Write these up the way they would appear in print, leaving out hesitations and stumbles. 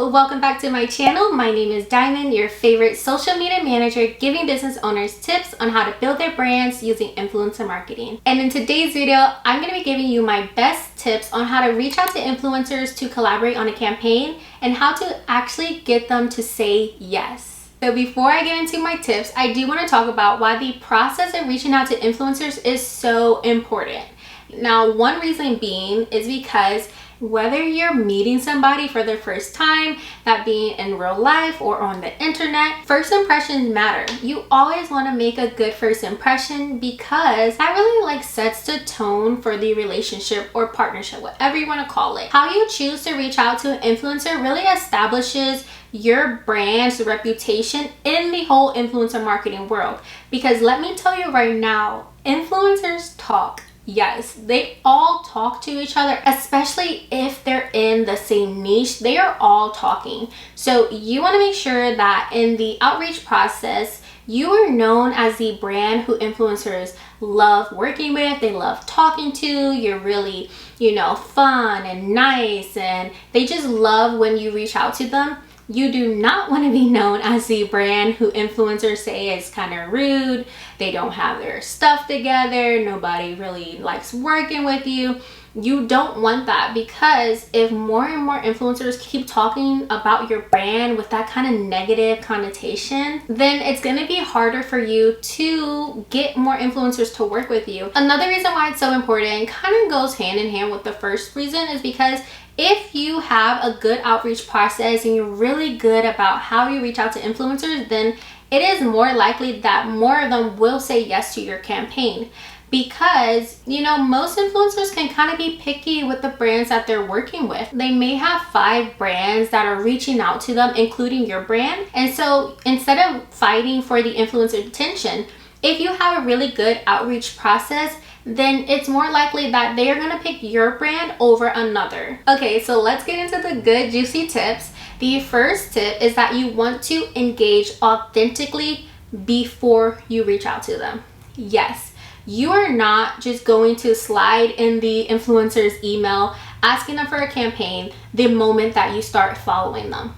welcome back to my channel. My name is Diamond, your favorite social media manager, giving business owners tips on how to build their brands using influencer marketing. And in today's video, I'm going to be giving you my best tips on how to reach out to influencers to collaborate on a campaign and how to actually get them to say yes. So before I get into my tips, I do want to talk about why the process of reaching out to influencers is so important. Now, one reason being is because whether you're meeting somebody for their first time, that being in real life or on the internet, first impressions matter. You always want to make a good first impression because that really sets the tone for the relationship or partnership, whatever you want to call it. How you choose to reach out to an influencer really establishes your brand's reputation in the whole influencer marketing world. Because let me tell you right now, influencers talk. Yes, they all talk to each other, especially if they're in the same niche. They are all talking. So you want to make sure that in the outreach process, you are known as the brand who influencers love working with, they love talking to. You're really, fun and nice, and they just love when you reach out to them. You do not want to be known as the brand who influencers say is kind of rude. They don't have their stuff together. Nobody really likes working with you. You don't want that, because if more and more influencers keep talking about your brand with that kind of negative connotation, then it's going to be harder for you to get more influencers to work with you. Another reason why it's so important kind of goes hand in hand with the first reason is because if you have a good outreach process and you're really good about how you reach out to influencers, then it is more likely that more of them will say yes to your campaign. Because, most influencers can kind of be picky with the brands that they're working with. They may have 5 brands that are reaching out to them, including your brand. And so instead of fighting for the influencer attention, if you have a really good outreach process, then it's more likely that they are going to pick your brand over another. Okay, so let's get into the good juicy tips. The first tip is that you want to engage authentically before you reach out to them. Yes, you are not just going to slide in the influencer's email asking them for a campaign the moment that you start following them.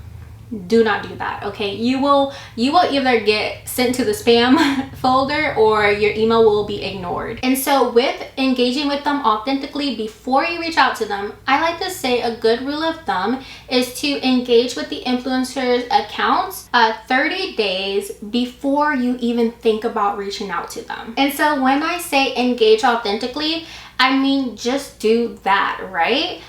Do not do that, okay? You will either get sent to the spam folder or your email will be ignored. And so with engaging with them authentically before you reach out to them, I like to say a good rule of thumb is to engage with the influencer's accounts 30 days before you even think about reaching out to them. And so when I say engage authentically, I mean just do that, right?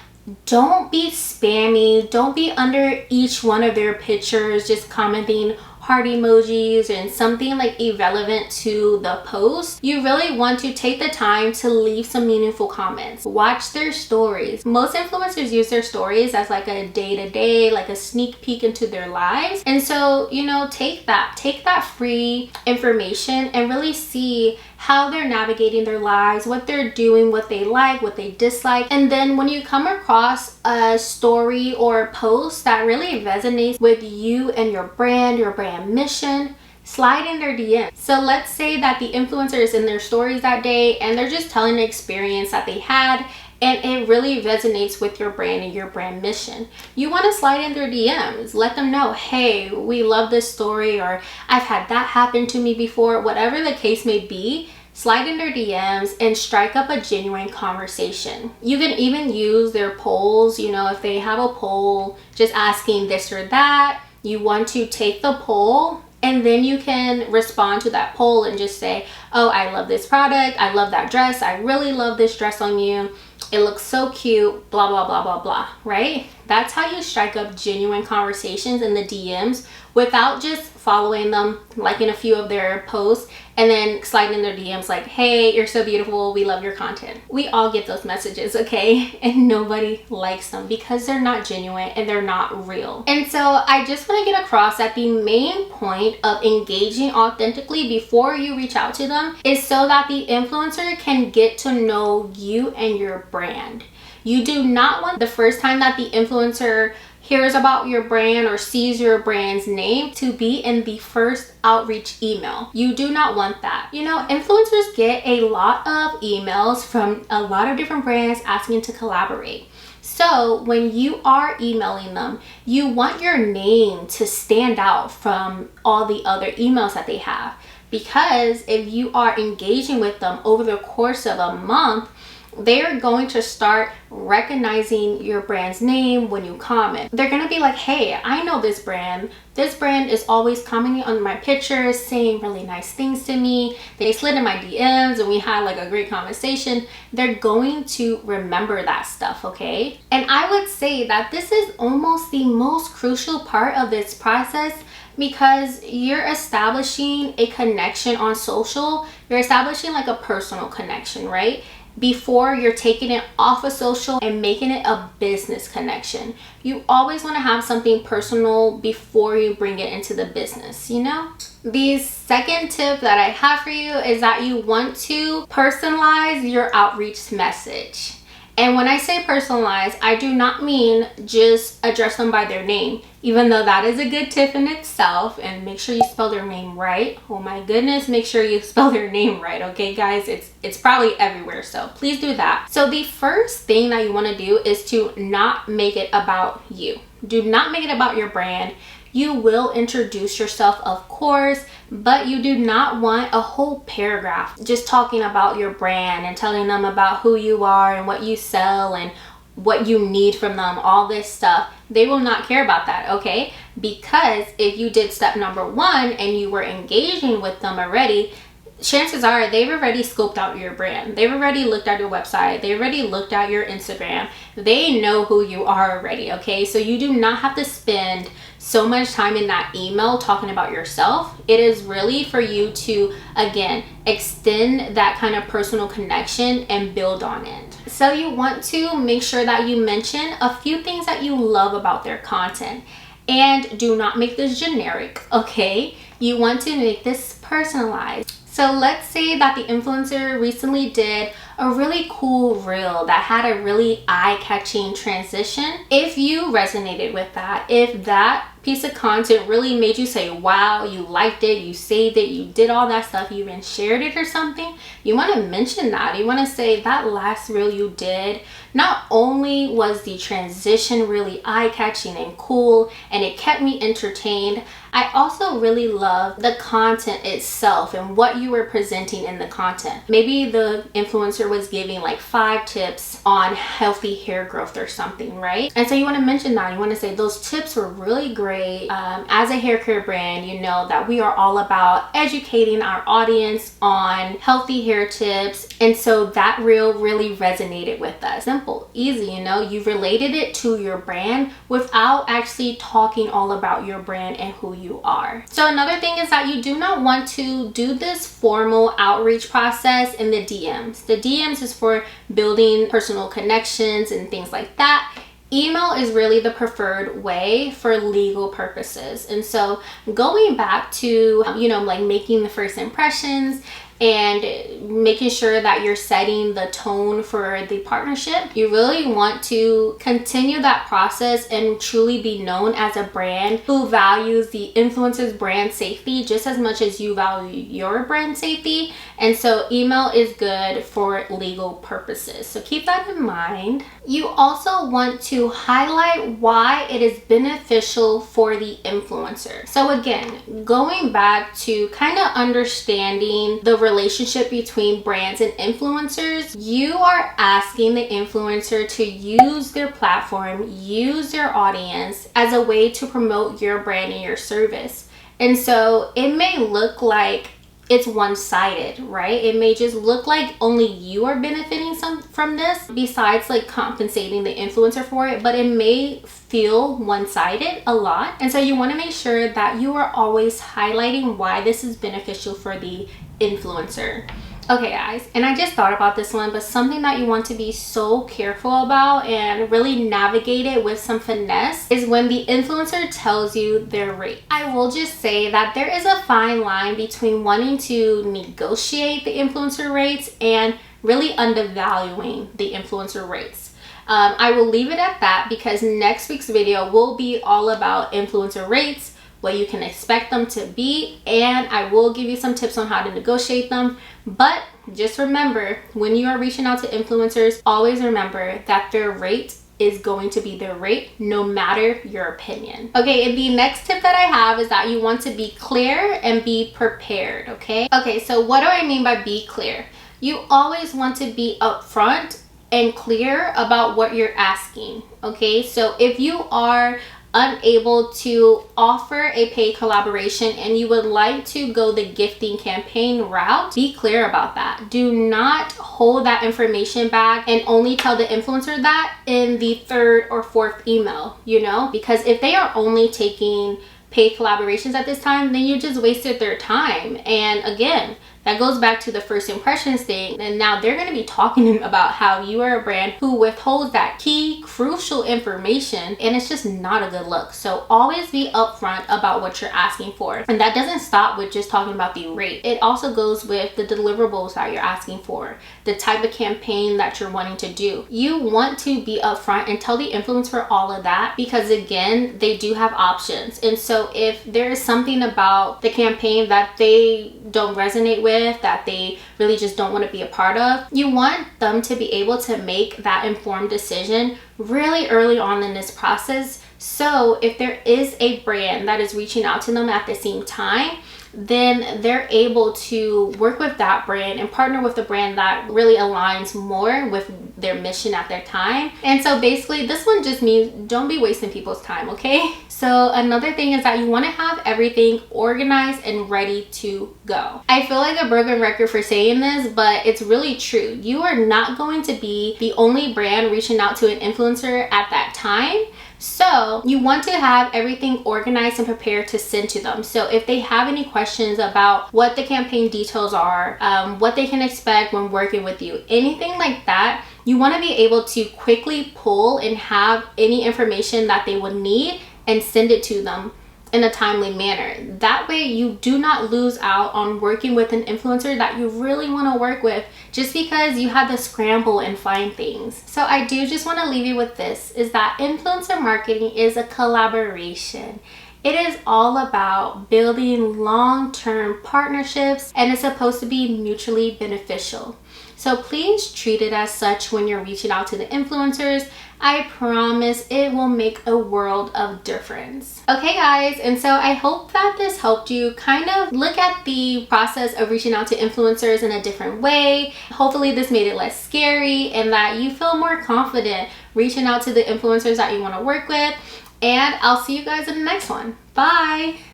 Don't be spammy. Don't be under each one of their pictures just commenting heart emojis and something irrelevant to the post. You really want to take the time to leave some meaningful comments. Watch their stories. Most influencers use their stories as a day-to-day, a sneak peek into their lives. And so, take that free information and really see how they're navigating their lives, what they're doing, what they like, what they dislike. And then when you come across a story or a post that really resonates with you and your brand mission, slide in their DM. So let's say that the influencer is in their stories that day and they're just telling the experience that they had, and it really resonates with your brand and your brand mission. You want to slide in their DMs. Let them know, hey, we love this story, or I've had that happen to me before. Whatever the case may be, slide in their DMs and strike up a genuine conversation. You can even use their polls. If they have a poll just asking this or that, you want to take the poll and then you can respond to that poll and just say, oh, I love this product. I love that dress. I really love this dress on you. It looks so cute, blah, blah, blah, blah, blah, right? That's how you strike up genuine conversations in the DMs without just following them, liking a few of their posts, and then sliding in their DMs hey, you're so beautiful, we love your content. We all get those messages, okay? And nobody likes them because they're not genuine and they're not real. And so I just want to get across that the main point of engaging authentically before you reach out to them is so that the influencer can get to know you and your brand. You do not want the first time that the influencer hears about your brand or sees your brand's name to be in the first outreach email. You do not want that. Influencers get a lot of emails from a lot of different brands asking to collaborate. So when you are emailing them, you want your name to stand out from all the other emails that they have. Because if you are engaging with them over the course of a month, they're going to start recognizing your brand's name when you comment. They're going to be like, hey, I know this brand. This brand is always commenting on my pictures, saying really nice things to me. They slid in my DMs and we had like a great conversation. They're going to remember that stuff, okay? And I would say that this is almost the most crucial part of this process, because you're establishing a connection on social. You're establishing like a personal connection, right? Before you're taking it off of social and making it a business connection. You always want to have something personal before you bring it into the business, you know? The second tip that I have for you is that you want to personalize your outreach message. And when I say personalize, I do not mean just address them by their name, even though that is a good tip in itself. And make sure you spell their name right. Oh my goodness, make sure you spell their name right, okay guys? It's probably everywhere, so please do that. So the first thing that you want to do is to not make it about you. Do not make it about your brand. You will introduce yourself, of course, but you do not want a whole paragraph just talking about your brand and telling them about who you are and what you sell and what you need from them, all this stuff. They will not care about that, okay? Because if you did step number 1 and you were engaging with them already, chances are they've already scoped out your brand. They've already looked at your website. They already looked at your Instagram. They know who you are already, okay? So you do not have to spend so much time in that email talking about yourself. It is really for you to, again, extend that kind of personal connection and build on it. So you want to make sure that you mention a few things that you love about their content. And do not make this generic, okay? You want to make this personalized. So let's say that the influencer recently did a really cool reel that had a really eye-catching transition. If you resonated with that, if that piece of content really made you say, wow, you liked it, you saved it, you did all that stuff, you even shared it or something, you want to mention that. You want to say that last reel you did, not only was the transition really eye-catching and cool and it kept me entertained, I also really love the content itself and what you were presenting in the content. Maybe the influencer was giving like 5 tips on healthy hair growth or something, right? And so you want to mention that. You want to say those tips were really great. As a hair care brand, you know that we are all about educating our audience on healthy hair tips. And so that reel really resonated with us. Simple, easy, you know, you related it to your brand without actually talking all about your brand and who you are. So another thing is that you do not want to do this formal outreach process in the DMs. The DMs is for building personal connections and things like that. Email is really the preferred way for legal purposes. And so going back to, you know, like making the first impressions and making sure that you're setting the tone for the partnership, you really want to continue that process and truly be known as a brand who values the influencer's brand safety just as much as you value your brand safety. And so email is good for legal purposes. So keep that in mind. You also want to highlight why it is beneficial for the influencer. So again, going back to kind of understanding the relationship between brands and influencers, you are asking the influencer to use their platform, use their audience as a way to promote your brand and your service. And so it may look like it's one-sided, right? It may just look like only you are benefiting from this besides like compensating the influencer for it, but it may feel one-sided a lot. And so you want to make sure that you are always highlighting why this is beneficial for the influencer. Okay guys, and I just thought about this one, but something that you want to be so careful about and really navigate it with some finesse is when the influencer tells you their rate. I will just say that there is a fine line between wanting to negotiate the influencer rates and really undervaluing the influencer rates. I will leave it at that because next week's video will be all about influencer rates, what you can expect them to be, and I will give you some tips on how to negotiate them. But just remember, when you are reaching out to influencers, always remember that their rate is going to be their rate, no matter your opinion. Okay, and the next tip that I have is that you want to be clear and be prepared, okay? Okay, so what do I mean by be clear? You always want to be upfront and clear about what you're asking, okay? So if you are unable to offer a paid collaboration and you would like to go the gifting campaign route, be clear about that. Do not hold that information back and only tell the influencer that in the third or fourth email, you know? Because if they are only taking paid collaborations at this time, then you just wasted their time. And again, that goes back to the first impressions thing, and now they're going to be talking about how you are a brand who withholds that key crucial information, and it's just not a good look. So always be upfront about what you're asking for, and that doesn't stop with just talking about the rate. It also goes with the deliverables that you're asking for, the type of campaign that you're wanting to do. You want to be upfront and tell the influencer all of that, because again, they do have options. And so if there is something about the campaign that they don't resonate with, that they really just don't want to be a part of, you want them to be able to make that informed decision really early on in this process. So if there is a brand that is reaching out to them at the same time, then they're able to work with that brand and partner with a brand that really aligns more with their mission at their time. And so basically this one just means don't be wasting people's time, okay? So another thing is that you want to have everything organized and ready to go. I feel like a broken record for saying this, but it's really true. You are not going to be the only brand reaching out to an influencer at that time. So you want to have everything organized and prepared to send to them. So if they have any questions about what the campaign details are, what they can expect when working with you, anything like that, you want to be able to quickly pull and have any information that they would need and send it to them in a timely manner. That way you do not lose out on working with an influencer that you really want to work with just because you had to scramble and find things. So I do just want to leave you with this, is that influencer marketing is a collaboration. It is all about building long-term partnerships, and it's supposed to be mutually beneficial. So please treat it as such when you're reaching out to the influencers. I promise it will make a world of difference. Okay guys, and so I hope that this helped you kind of look at the process of reaching out to influencers in a different way. Hopefully this made it less scary and that you feel more confident reaching out to the influencers that you want to work with. And I'll see you guys in the next one. Bye!